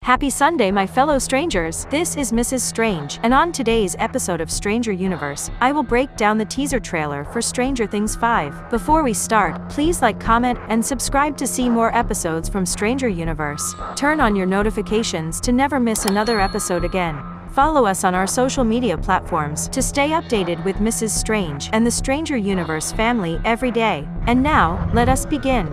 Happy Sunday, my fellow strangers. This is Mrs. Strange, and on today's episode of Stranger Universe, I will break down the teaser trailer for Stranger Things 5. Before we start, please like, comment, and subscribe to see more episodes from Stranger Universe. Turn on your notifications to never miss another episode again. Follow us on our social media platforms to stay updated with Mrs. Strange and the Stranger Universe family every day. And now, let us begin.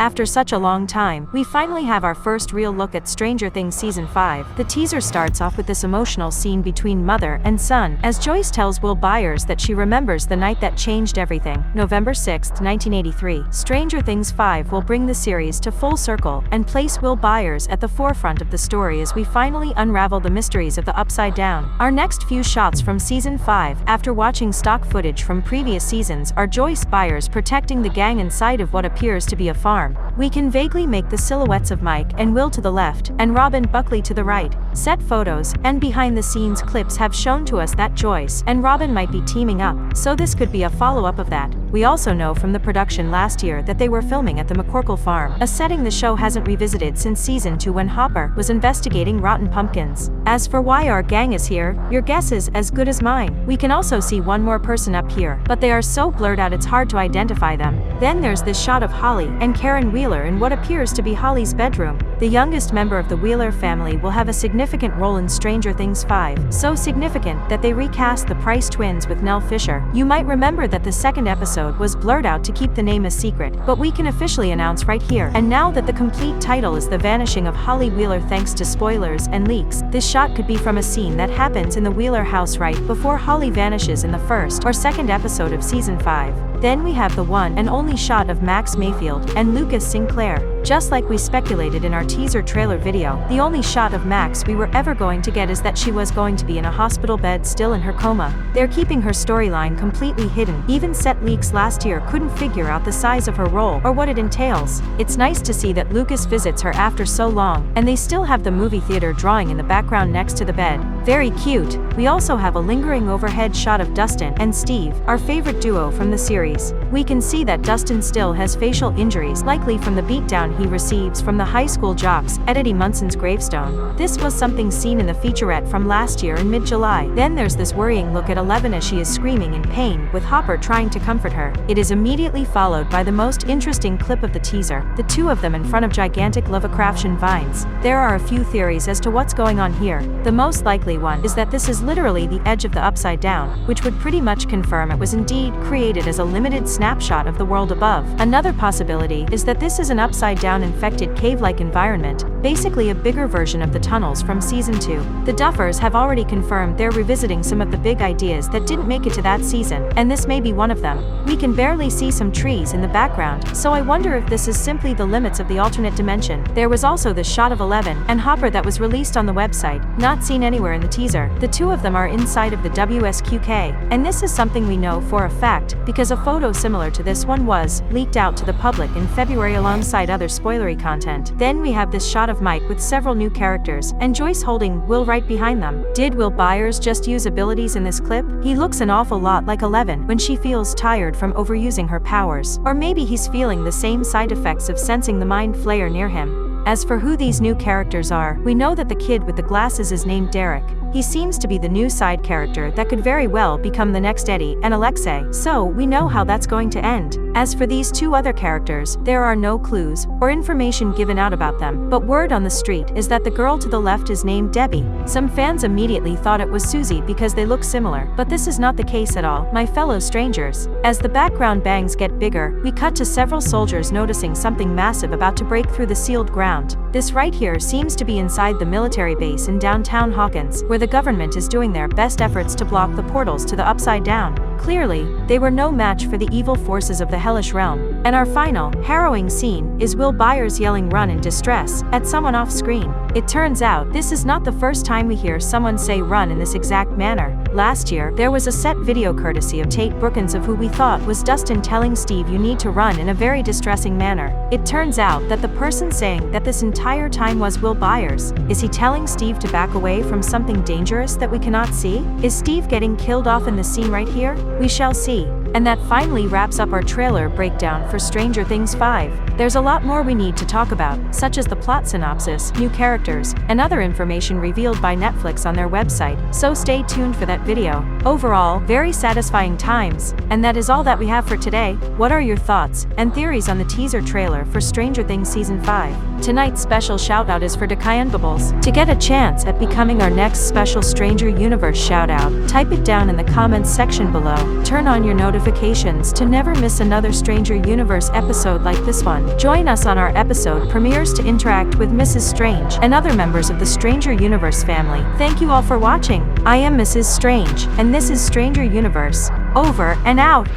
After such a long time, we finally have our first real look at Stranger Things Season 5. The teaser starts off with this emotional scene between mother and son, as Joyce tells Will Byers that she remembers the night that changed everything. November 6, 1983. Stranger Things 5 will bring the series to full circle and place Will Byers at the forefront of the story as we finally unravel the mysteries of the Upside Down. Our next few shots from Season 5, after watching stock footage from previous seasons, are Joyce Byers protecting the gang inside of what appears to be a farm. We can vaguely make the silhouettes of Mike and Will to the left, and Robin Buckley to the right. Set photos and behind-the-scenes clips have shown to us that Joyce and Robin might be teaming up, so this could be a follow-up of that. We also know from the production last year that they were filming at the McCorkle farm, a setting the show hasn't revisited since Season 2 when Hopper was investigating rotten pumpkins. As for why our gang is here, your guess is as good as mine. We can also see one more person up here, but they are so blurred out it's hard to identify them. Then there's this shot of Holly and Karen Wheeler in what appears to be Holly's bedroom. The youngest member of the Wheeler family will have a significant role in Stranger Things 5, so significant that they recast the Price twins with Nell Fisher. You might remember that the second episode was blurred out to keep the name a secret, but we can officially announce right here and now that the complete title is The Vanishing of Holly Wheeler thanks to spoilers and leaks. This shot could be from a scene that happens in the Wheeler house right before Holly vanishes in the first or second episode of Season 5. Then we have the one and only shot of Max Mayfield and Lucas Sinclair. Just like we speculated in our teaser trailer video, the only shot of Max we were ever going to get is that she was going to be in a hospital bed still in her coma. They're keeping her storyline completely hidden. Even set leaks last year couldn't figure out the size of her role or what it entails. It's nice to see that Lucas visits her after so long, and they still have the movie theater drawing in the background next to the bed. Very cute. We also have a lingering overhead shot of Dustin and Steve, our favorite duo from the series. We can see that Dustin still has facial injuries, likely from the beatdown he receives from the high school jocks at Eddie Munson's gravestone. This was something seen in the featurette from last year in mid-July. Then there's this worrying look at Eleven as she is screaming in pain, with Hopper trying to comfort her. It is immediately followed by the most interesting clip of the teaser, the two of them in front of gigantic Lovecraftian vines. There are a few theories as to what's going on here. The most likely one is that this is literally the edge of the Upside Down, which would pretty much confirm it was indeed created as a limited snapshot of the world above. Another possibility is that this is an upside-down infected cave-like environment, basically a bigger version of the tunnels from Season 2. The Duffers have already confirmed they're revisiting some of the big ideas that didn't make it to that season, and this may be one of them. We can barely see some trees in the background, so I wonder if this is simply the limits of the alternate dimension. There was also the shot of Eleven and Hopper that was released on the website, not seen anywhere in the teaser. The two of them are inside of the WSQK, and this is something we know for a fact, because a photo similar to this one was leaked out to the public in February alongside other spoilery content. Then we have this shot of Mike with several new characters, and Joyce holding Will right behind them. Did Will Byers just use abilities in this clip? He looks an awful lot like Eleven when she feels tired from overusing her powers. Or maybe he's feeling the same side effects of sensing the Mind Flayer near him. As for who these new characters are, we know that the kid with the glasses is named Derek. He seems to be the new side character that could very well become the next Eddie and Alexei, so we know how that's going to end. As for these two other characters, there are no clues or information given out about them, but word on the street is that the girl to the left is named Debbie. Some fans immediately thought it was Susie because they look similar, but this is not the case at all, my fellow strangers. As the background bangs get bigger, we cut to several soldiers noticing something massive about to break through the sealed ground. This right here seems to be inside the military base in downtown Hawkins, where the government is doing their best efforts to block the portals to the Upside Down. Clearly, they were no match for the evil forces of the hellish realm. And our final, harrowing scene is Will Byers yelling "run" in distress at someone off screen. It turns out, this is not the first time we hear someone say run in this exact manner. Last year, there was a set video courtesy of Tate Brookins of who we thought was Dustin telling Steve you need to run in a very distressing manner. It turns out that the person saying that this entire time was Will Byers. Is he telling Steve to back away from something dangerous that we cannot see? Is Steve getting killed off in the scene right here? We shall see. And that finally wraps up our trailer breakdown for Stranger Things 5. There's a lot more we need to talk about, such as the plot synopsis, new characters, and other information revealed by Netflix on their website, so stay tuned for that video. Overall, very satisfying times. And that is all that we have for today. What are your thoughts and theories on the teaser trailer for Stranger Things Season 5? Tonight's special shoutout is for Dekayan Bubbles. To get a chance at becoming our next special Stranger Universe shoutout, type it down in the comments section below. Turn on your notifications to never miss another Stranger Universe episode like this one. Join us on our episode premieres to interact with Mrs. Strange and other members of the Stranger Universe family. Thank you all for watching. I am Mrs. Strange, and this is Stranger Universe. Over and out.